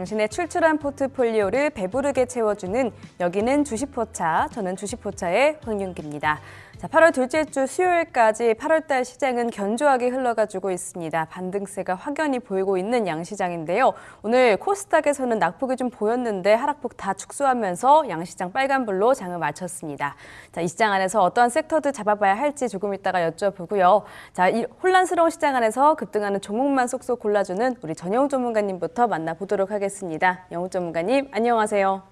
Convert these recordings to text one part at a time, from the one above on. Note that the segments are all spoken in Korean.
당신의 출출한 포트폴리오를 배부르게 채워주는 여기는 주식포차, 저는 주식포차의 황윤기입니다. 자, 8월 둘째 주 수요일까지 8월달 시장은 견조하게 흘러가지고 있습니다. 반등세가 확연히 보이고 있는 양시장인데요. 오늘 코스닥에서는 낙폭이 좀 보였는데 하락폭 다 축소하면서 양시장 빨간불로 장을 마쳤습니다. 자, 이 시장 안에서 어떠한 섹터들 잡아봐야 할지 조금 이따가 여쭤보고요. 자, 이 혼란스러운 시장 안에서 급등하는 종목만 쏙쏙 골라주는 우리 전영욱 전문가님부터 만나보도록 하겠습니다. 영욱 전문가님, 안녕하세요.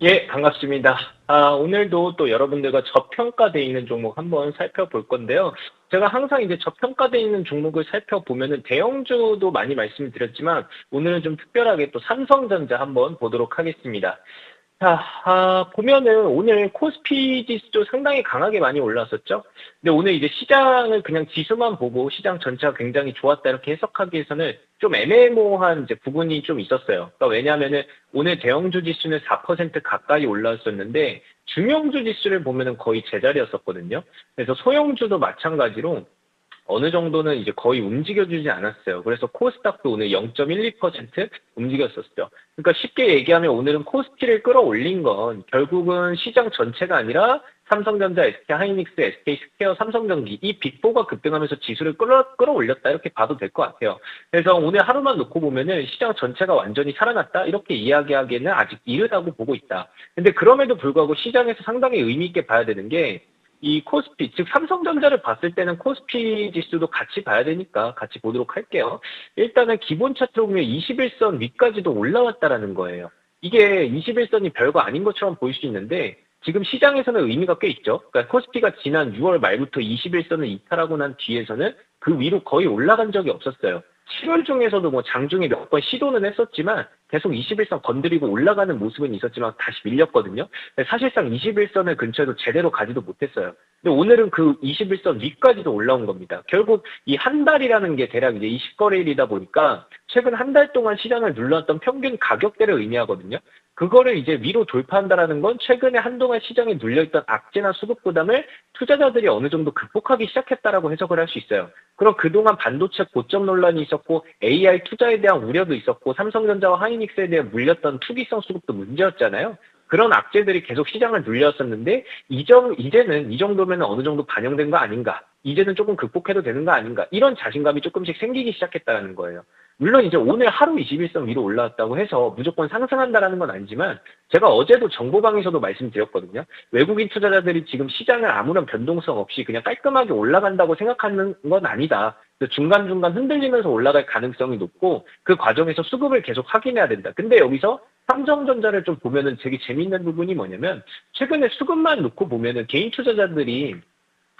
예, 반갑습니다. 오늘도 또 여러분들과 저평가되어 있는 종목 한번 살펴볼 건데요. 제가 항상 이제 저평가되어 있는 종목을 살펴보면은 대형주도 많이 말씀을 드렸지만 오늘은 좀 특별하게 또 삼성전자 한번 보도록 하겠습니다. 자, 보면은 오늘 코스피 지수도 상당히 강하게 많이 올랐었죠. 근데 오늘 이제 시장을 그냥 지수만 보고 시장 전체가 굉장히 좋았다 이렇게 해석하기에서는 좀 애매모호한 이제 부분이 좀 있었어요. 그러니까 왜냐하면은 오늘 대형주 지수는 4% 가까이 올랐었는데 중형주 지수를 보면은 거의 제자리였었거든요. 그래서 소형주도 마찬가지로 어느 정도는 이제 거의 움직여주지 않았어요. 그래서 코스닥도 오늘 0.12% 움직였었죠. 그러니까 쉽게 얘기하면 오늘은 코스피를 끌어올린 건 결국은 시장 전체가 아니라 삼성전자, SK하이닉스, SK스퀘어, 삼성전기 이 빅4가 급등하면서 지수를 끌어올렸다 이렇게 봐도 될 것 같아요. 그래서 오늘 하루만 놓고 보면은 시장 전체가 완전히 살아났다 이렇게 이야기하기에는 아직 이르다고 보고 있다. 근데 그럼에도 불구하고 시장에서 상당히 의미 있게 봐야 되는 게 이 코스피, 즉 삼성전자를 봤을 때는 코스피 지수도 같이 봐야 되니까 같이 보도록 할게요. 일단은 기본 차트로 보면 21선 위까지도 올라왔다라는 거예요. 이게 21선이 별거 아닌 것처럼 보일 수 있는데 지금 시장에서는 의미가 꽤 있죠. 그러니까 코스피가 지난 6월 말부터 21선을 이탈하고 난 뒤에서는 그 위로 거의 올라간 적이 없었어요. 7월 중에서도 뭐 장중에 몇 번 시도는 했었지만 계속 21선 건드리고 올라가는 모습은 있었지만 다시 밀렸거든요. 사실상 21선을 근처에도 제대로 가지도 못했어요. 근데 오늘은 그 21선 위까지도 올라온 겁니다. 결국 이 한 달이라는 게 대략 이제 20거래일이다 보니까 최근 한 달 동안 시장을 눌렀던 평균 가격대를 의미하거든요. 그거를 이제 위로 돌파한다라는 건 최근에 한동안 시장에 눌려있던 악재나 수급 부담을 투자자들이 어느 정도 극복하기 시작했다라고 해석을 할 수 있어요. 그럼 그동안 반도체 고점 논란이 있었고 AI 투자에 대한 우려도 있었고 삼성전자와 하이닉스에 대해 물렸던 투기성 수급도 문제였잖아요. 그런 악재들이 계속 시장을 눌렸었는데 이제는 이 정도면 어느 정도 반영된 거 아닌가? 이제는 조금 극복해도 되는 거 아닌가? 이런 자신감이 조금씩 생기기 시작했다는 거예요. 물론 이제 오늘 하루 21선 위로 올라왔다고 해서 무조건 상승한다라는 건 아니지만 제가 어제도 정보방에서도 말씀드렸거든요. 외국인 투자자들이 지금 시장을 아무런 변동성 없이 그냥 깔끔하게 올라간다고 생각하는 건 아니다. 중간중간 흔들리면서 올라갈 가능성이 높고 그 과정에서 수급을 계속 확인해야 된다. 근데 여기서 삼성전자를 좀 보면은 되게 재밌는 부분이 뭐냐면 최근에 수급만 놓고 보면은 개인 투자자들이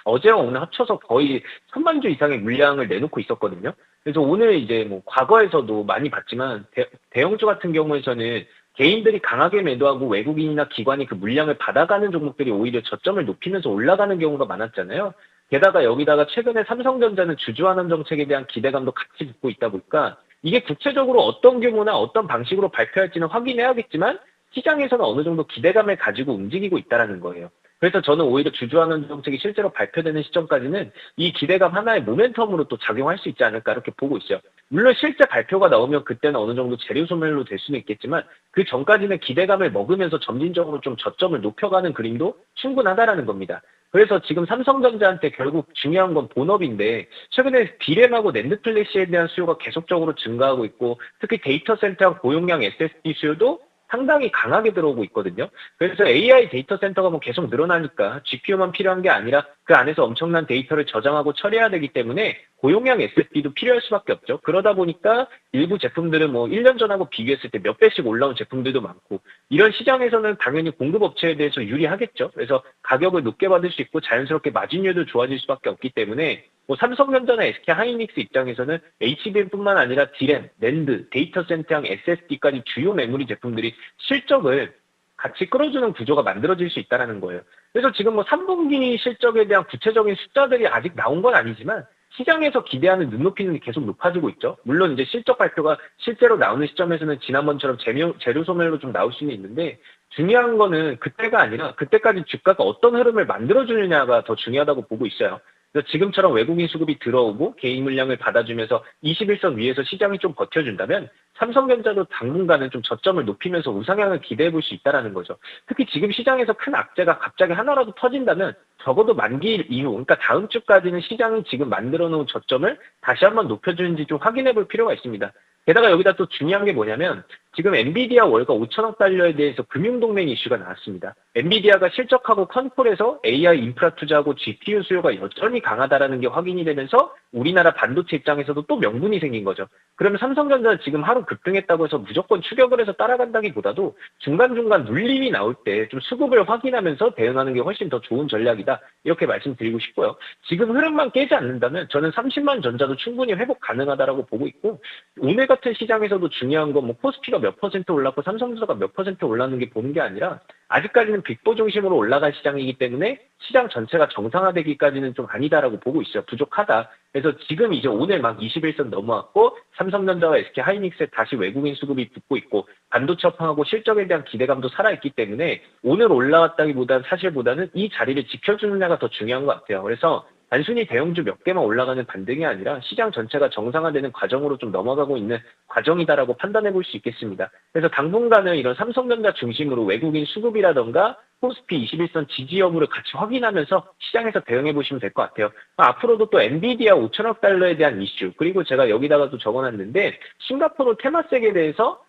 어제와 오늘 합쳐서 거의 1000만 주 이상의 물량을 내놓고 있었거든요. 그래서 오늘 이제 뭐 과거에서도 많이 봤지만 대형주 같은 경우에서는 개인들이 강하게 매도하고 외국인이나 기관이 그 물량을 받아가는 종목들이 오히려 저점을 높이면서 올라가는 경우가 많았잖아요. 게다가 여기다가 최근에 삼성전자는 주주환원 정책에 대한 기대감도 같이 붙고 있다 보니까 이게 구체적으로 어떤 규모나 어떤 방식으로 발표할지는 확인해야겠지만 시장에서는 어느 정도 기대감을 가지고 움직이고 있다는 거예요. 그래서 저는 오히려 주주환원 정책이 실제로 발표되는 시점까지는 이 기대감 하나의 모멘텀으로 또 작용할 수 있지 않을까 이렇게 보고 있어요. 물론 실제 발표가 나오면 그때는 어느 정도 재료 소멸로 될 수는 있겠지만 그 전까지는 기대감을 먹으면서 점진적으로 좀 저점을 높여가는 그림도 충분하다라는 겁니다. 그래서 지금 삼성전자한테 결국 중요한 건 본업인데 최근에 D램하고 낸드 플래시에 대한 수요가 계속적으로 증가하고 있고 특히 데이터 센터랑 고용량 SSD 수요도 상당히 강하게 들어오고 있거든요. 그래서 AI 데이터 센터가 뭐 계속 늘어나니까 GPU만 필요한 게 아니라 그 안에서 엄청난 데이터를 저장하고 처리해야 되기 때문에 고용량 SSD도 필요할 수밖에 없죠. 그러다 보니까 일부 제품들은 뭐 1년 전하고 비교했을 때 몇 배씩 올라온 제품들도 많고 이런 시장에서는 당연히 공급업체에 대해서 유리하겠죠. 그래서 가격을 높게 받을 수 있고 자연스럽게 마진율도 좋아질 수밖에 없기 때문에 뭐 삼성전자나 SK하이닉스 입장에서는 HBM뿐만 아니라 D램, 낸드, 데이터 센터형 SSD까지 주요 메모리 제품들이 실적을 같이 끌어주는 구조가 만들어질 수 있다는 거예요. 그래서 지금 뭐 3분기 실적에 대한 구체적인 숫자들이 아직 나온 건 아니지만 시장에서 기대하는 눈높이는 계속 높아지고 있죠. 물론 이제 실적 발표가 실제로 나오는 시점에서는 지난번처럼 재료 소멸로 좀 나올 수는 있는데 중요한 거는 그때가 아니라 그때까지 주가가 어떤 흐름을 만들어주느냐가 더 중요하다고 보고 있어요. 그래서 지금처럼 외국인 수급이 들어오고 개인 물량을 받아주면서 21선 위에서 시장이 좀 버텨준다면 삼성전자도 당분간은 좀 저점을 높이면서 우상향을 기대해 볼 수 있다라는 거죠. 특히 지금 시장에서 큰 악재가 갑자기 하나라도 터진다면 적어도 만기 이후, 그러니까 다음 주까지는 시장이 지금 만들어 놓은 저점을 다시 한번 높여주는지 좀 확인해 볼 필요가 있습니다. 게다가 여기다 또 중요한 게 뭐냐면 지금 엔비디아 월가 5천억 달러에 대해서 금융동맹 이슈가 나왔습니다. 엔비디아가 실적하고 컨콜에서 AI 인프라 투자하고 GPU 수요가 여전히 강하다라는 게 확인이 되면서 우리나라 반도체 입장에서도 또 명분이 생긴 거죠. 그러면 삼성전자 지금 하루 급등했다고 해서 무조건 추격을 해서 따라간다기보다도 중간중간 눌림이 나올 때 좀 수급을 확인하면서 대응하는 게 훨씬 더 좋은 전략이다. 이렇게 말씀드리고 싶고요. 지금 흐름만 깨지 않는다면 저는 30만 전자도 충분히 회복 가능하다라고 보고 있고 오늘 같은 시장에서도 중요한 건 뭐 코스피가 몇 퍼센트 올랐고 삼성전자가 몇 퍼센트 올랐는 게 보는 게 아니라 아직까지는 빅보 중심으로 올라간 시장이기 때문에 시장 전체가 정상화되기까지는 좀 아니다라고 보고 있어요. 부족하다. 그래서 지금 이제 오늘 막 21선 넘어왔고 삼성전자와 SK하이닉스에 다시 외국인 수급이 붙고 있고 반도체 업황하고 실적에 대한 기대감도 살아있기 때문에 오늘 올라왔다기보다는 사실보다는 이 자리를 지켜주느냐가 더 중요한 것 같아요. 그래서 단순히 대형주 몇 개만 올라가는 반등이 아니라 시장 전체가 정상화되는 과정으로 좀 넘어가고 있는 과정이다라고 판단해 볼 수 있겠습니다. 그래서 당분간은 이런 삼성전자 중심으로 외국인 수급이라던가 코스피 21선 지지 여부를 같이 확인하면서 시장에서 대응해 보시면 될 것 같아요. 앞으로도 또 엔비디아 5천억 달러에 대한 이슈 그리고 제가 여기다가도 적어놨는데 싱가포르 테마섹에 대해서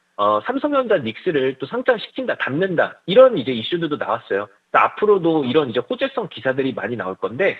삼성전자 닉스를 또 상장시킨다, 담는다 이런 이제 이슈들도 나왔어요. 앞으로도 이런 이제 호재성 기사들이 많이 나올 건데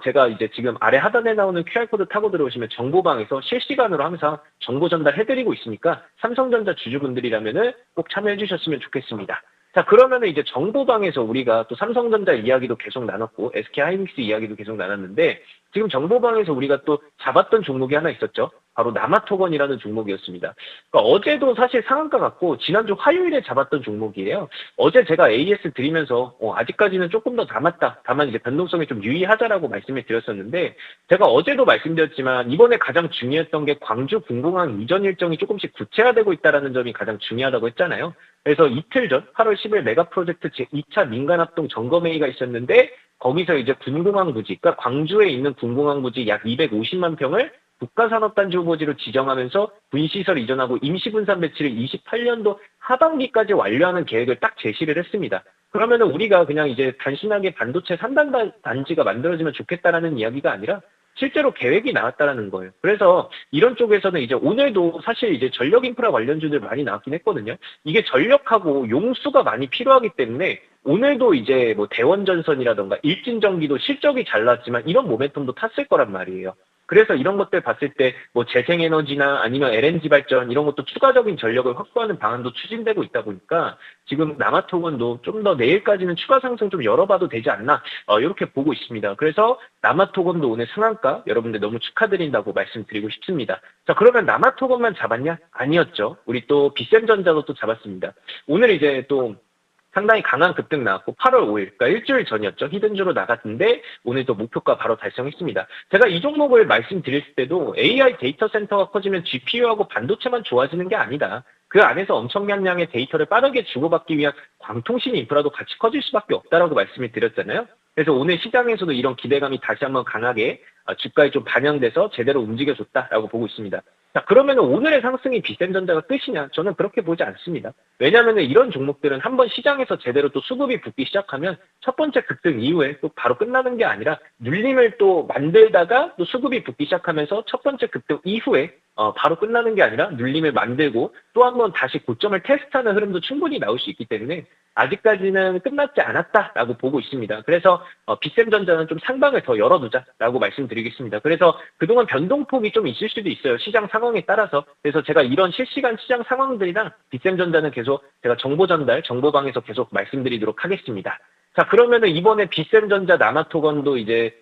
제가 이제 지금 아래 하단에 나오는 QR코드 타고 들어오시면 정보방에서 실시간으로 항상 정보 전달해드리고 있으니까 삼성전자 주주분들이라면은 꼭 참여해 주셨으면 좋겠습니다. 자, 그러면은 이제 정보방에서 우리가 또 삼성전자 이야기도 계속 나눴고 SK하이닉스 이야기도 계속 나눴는데 지금 정보방에서 우리가 또 잡았던 종목이 하나 있었죠. 바로 남아토건이라는 종목이었습니다. 그러니까 어제도 사실 상한가 같고 지난주 화요일에 잡았던 종목이에요. 어제 제가 AS 드리면서 아직까지는 조금 더 남았다. 다만 이제 변동성이 좀 유의하자라고 말씀을 드렸었는데 제가 어제도 말씀드렸지만 이번에 가장 중요했던 게 광주 군공항 이전 일정이 조금씩 구체화되고 있다는 점이 가장 중요하다고 했잖아요. 그래서 이틀 전 8월 10일 메가 프로젝트 제2차 민간합동 점검회의가 있었는데 거기서 이제 군공항 부지, 그러니까 광주에 있는 군공항 부지 약 250만 평을 국가산업단지 후보지로 지정하면서 군시설 이전하고 임시분산 배치를 28년도 하반기까지 완료하는 계획을 딱 제시를 했습니다. 그러면은 우리가 그냥 이제 단순하게 반도체 3단 단지가 만들어지면 좋겠다라는 이야기가 아니라 실제로 계획이 나왔다라는 거예요. 그래서 이런 쪽에서는 이제 오늘도 사실 이제 전력 인프라 관련주들 많이 나왔긴 했거든요. 이게 전력하고 용수가 많이 필요하기 때문에 오늘도 이제 뭐 대원전선이라던가 일진전기도 실적이 잘 나왔지만 이런 모멘텀도 탔을 거란 말이에요. 그래서 이런 것들 봤을 때 뭐 재생에너지나 아니면 LNG 발전 이런 것도 추가적인 전력을 확보하는 방안도 추진되고 있다 보니까 지금 남아토건도 좀 더 내일까지는 추가 상승 좀 열어봐도 되지 않나 이렇게 보고 있습니다. 그래서 남아토건도 오늘 상한가 여러분들 너무 축하드린다고 말씀드리고 싶습니다. 자, 그러면 남아토건만 잡았냐? 아니었죠. 우리 또 비센전자도 또 잡았습니다. 오늘 이제 또 상당히 강한 급등 나왔고 8월 5일, 그러니까 일주일 전이었죠. 히든주로 나갔는데 오늘 또 목표가 바로 달성했습니다. 제가 이 종목을 말씀드릴 때도 AI 데이터 센터가 커지면 GPU하고 반도체만 좋아지는 게 아니다. 그 안에서 엄청난 양의 데이터를 빠르게 주고받기 위한 광통신 인프라도 같이 커질 수밖에 없다라고 말씀을 드렸잖아요. 그래서 오늘 시장에서도 이런 기대감이 다시 한번 강하게 주가에 좀 반영돼서 제대로 움직여줬다라고 보고 있습니다. 자, 그러면 오늘의 상승이 비센전자가 끝이냐? 저는 그렇게 보지 않습니다. 왜냐하면 이런 종목들은 한번 시장에서 제대로 또 수급이 붙기 시작하면 첫 번째 급등 이후에 또 바로 끝나는 게 아니라 눌림을 또 만들다가 또 수급이 붙기 시작하면서 첫 번째 급등 이후에 바로 끝나는 게 아니라 눌림을 만들고 또 한 번 다시 고점을 테스트하는 흐름도 충분히 나올 수 있기 때문에 아직까지는 끝났지 않았다라고 보고 있습니다. 그래서 비센전자는 좀 상방을 더 열어두자라고 말씀드리겠습니다. 그래서 그동안 변동폭이 좀 있을 수도 있어요. 시장 상황에 따라서. 그래서 제가 이런 실시간 시장 상황들이랑 비센전자는 계속 제가 정보 전달, 정보방에서 계속 말씀드리도록 하겠습니다. 자, 그러면은 이번에 비센전자 남아토건도 이제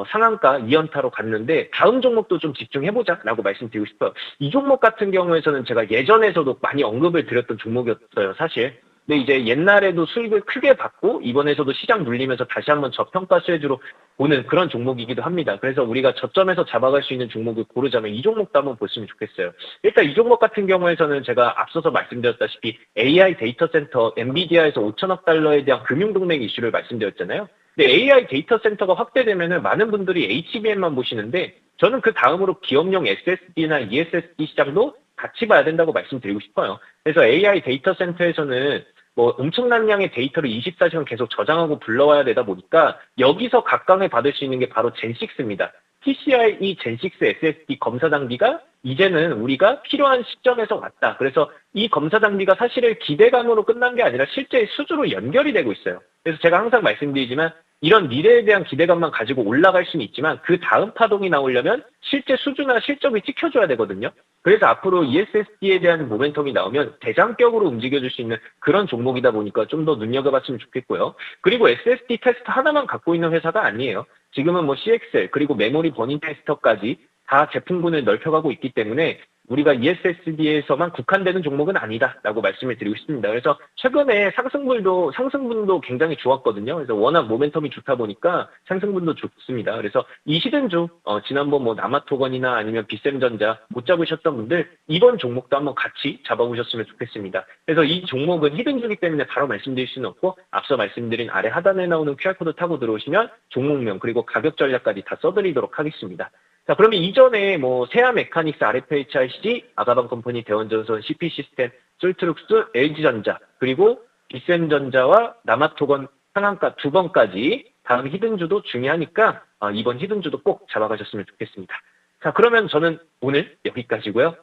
상한가 2연타로 갔는데 다음 종목도 좀 집중해보자라고 말씀드리고 싶어요. 이 종목 같은 경우에서는 제가 예전에서도 많이 언급을 드렸던 종목이었어요, 사실. 근데 이제 옛날에도 수익을 크게 받고 이번에서도 시장 눌리면서 다시 한번 저평가 수혜주로 보는 그런 종목이기도 합니다. 그래서 우리가 저점에서 잡아갈 수 있는 종목을 고르자면 이 종목도 한번 보시면 좋겠어요. 일단 이 종목 같은 경우에서는 제가 앞서서 말씀드렸다시피 AI 데이터 센터 엔비디아에서 5천억 달러에 대한 금융동맹 이슈를 말씀드렸잖아요. 근데 AI 데이터 센터가 확대되면은 많은 분들이 HBM만 보시는데 저는 그 다음으로 기업용 SSD나 ESSD 시장도 같이 봐야 된다고 말씀드리고 싶어요. 그래서 AI 데이터 센터에서는 뭐 엄청난 양의 데이터를 24시간 계속 저장하고 불러와야 되다 보니까 여기서 각광을 받을 수 있는 게 바로 젠6입니다. PCIe 젠6 SSD 검사 장비가 이제는 우리가 필요한 시점에서 왔다. 그래서 이 검사 장비가 사실은 기대감으로 끝난 게 아니라 실제 수주로 연결이 되고 있어요. 그래서 제가 항상 말씀드리지만 이런 미래에 대한 기대감만 가지고 올라갈 수는 있지만 그 다음 파동이 나오려면 실제 수주나 실적이 찍혀줘야 되거든요. 그래서 앞으로 ESSD에 대한 모멘텀이 나오면 대장격으로 움직여줄 수 있는 그런 종목이다 보니까 좀 더 눈여겨봤으면 좋겠고요. 그리고 SSD 테스트 하나만 갖고 있는 회사가 아니에요. 지금은 뭐 CXL 그리고 메모리 버닝 테스터까지 다 제품군을 넓혀가고 있기 때문에 우리가 ESSD에서만 국한되는 종목은 아니다라고 말씀을 드리고 싶습니다. 그래서 최근에 상승분도 굉장히 좋았거든요. 그래서 워낙 모멘텀이 좋다 보니까 상승분도 좋습니다. 그래서 이 히든주 지난번 뭐 남아토건이나 아니면 비셈전자 못 잡으셨던 분들 이번 종목도 한번 같이 잡아보셨으면 좋겠습니다. 그래서 이 종목은 히든주기 때문에 바로 말씀드릴 수는 없고 앞서 말씀드린 아래 하단에 나오는 QR코드 타고 들어오시면 종목명 그리고 가격 전략까지 다 써드리도록 하겠습니다. 자, 그러면 이전에 뭐 세아 메카닉스, RFHIC, 아가방 컴퍼니, 대원전선, CP 시스템, 솔트룩스, LG전자, 그리고 비셈전자와 남아토건 상한가 2번까지 다음 히든주도 중요하니까 이번 히든주도 꼭 잡아가셨으면 좋겠습니다. 자, 그러면 저는 오늘 여기까지고요.